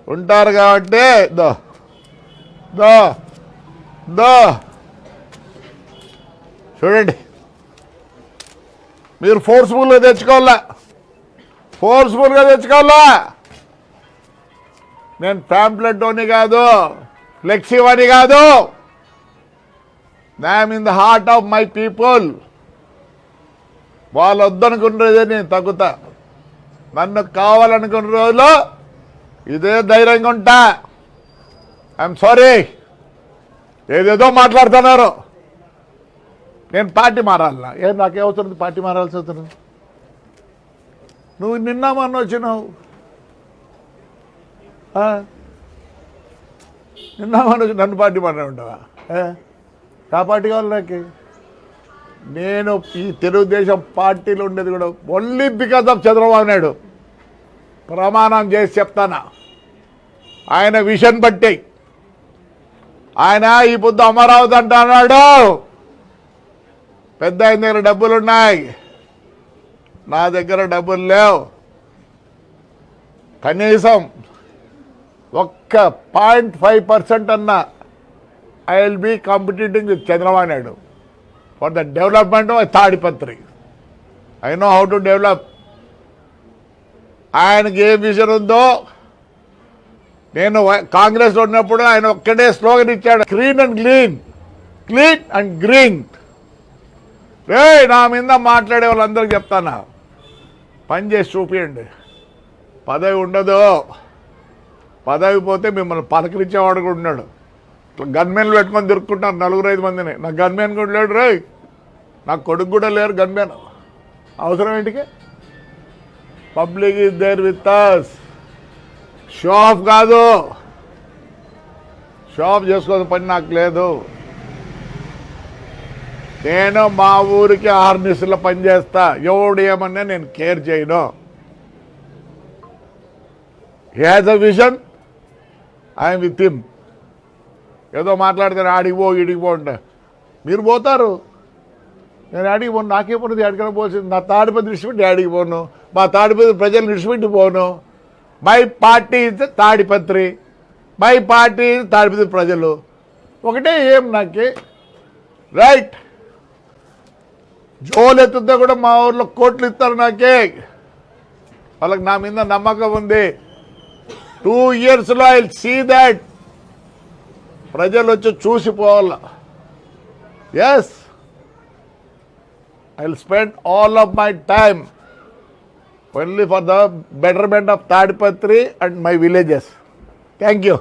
ఉంటారు కాబట్టి దో దో దో చూడండి, మీరు ఫోర్స్ఫుల్గా తెచ్చుకోవాలా, నేను ప్యాంప్లెట్ అని కాదు, ఫ్లెక్సీ అని కాదు. I'm in the heart of my people. వాళ్ళు వద్దనుకున్నదే నేను తగ్గుతా. నన్ను కావాలనుకున్న రోజులు ఇదే ధైర్యంగా ఉంటా. ఐఎమ్ సారీ, ఏదేదో మాట్లాడుతున్నారు. నేను పార్టీ మారాలనా? నాకేమవుతుంది పార్టీ మారాల్సి అవుతుంది? నువ్వు నిన్న మొన్న వచ్చినావు, నిన్న మొన్న వచ్చి నన్ను పార్టీ మారా ఉంటావా? ఆ పార్టీ కావాలి నాకు. నేను ఈ తెలుగుదేశం పార్టీలో ఉండేది కూడా only because of Chandrababu Naidu. ప్రమాణం చేసి చెప్తానా, ఆయన విషన్ బట్టి. ఆయన ఈ పొద్దు అమరావతి అంటున్నాడు, పెద్ద ఆయన దగ్గర డబ్బులు ఉన్నాయి, నా దగ్గర డబ్బులు లేవు. కనీసం ఒక్క 0.5% అన్నా I will be competing with Chandrababu Naidu for the development of Tadipatri. I know how to develop. ఆయనకి ఏ విజన్ ఉందో, నేను కాంగ్రెస్లో ఉన్నప్పుడు ఆయన ఒక్కడే స్లోగన్ ఇచ్చాడు, clean and green, clean and green. నా మీద మాట్లాడే వాళ్ళందరికీ చెప్తానా, పని చేసి చూపియండి. పదవి ఉండదు, పదవి పోతే మిమ్మల్ని పలకరించేవాడు కూడా ఉన్నాడు. గన్మెన్లు పెట్టుకొని దొరుకుతుంటారు 4-5 మందిని. నాకు గన్మెన్ కూడా లేడు రే, నాకు కొడుకు కూడా లేరు గన్మెన్. అవసరం ఏంటికి? Public is there with us. Show off కాదు, షో ఆఫ్ చేసుకోవాల్సిన పని నాకు లేదు. నేను మా ఊరికి 6 నిమిషాల్లో పనిచేస్తా. ఎవడు ఏమన్నా నేను కేర్ చేయను. He has a vision, I'm with him. ఏదో మాట్లాడితే ఆడికి పో ఇడికి పో అంటే మీరు పోతారు, నేను ఆడికి పోను. నాకే పోను, ఎక్కడికైనా పోతుంది. నా తాడిపత్రి విడిచిపెట్టి ఆడికి పోను, మా తాడిపత్రి ప్రజలు విడిచిపెట్టి పోను. My party is Tadipatri, my party is Tadipatri ప్రజలు ఒకటే. ఏం నాకే రైట్. జోలు ఎత్తుతే కూడా మా ఊర్లో కోట్లు ఇస్తారు నాకే. వాళ్ళకి నా మీద నమ్మకం ఉంది. 2 yearsలో ఐ విల్ సీ దాట్. ప్రజలు వచ్చి చూసిపోవాల. Yes, I will spend all of my time only for the betterment of Tadipatri and my villages. Thank you.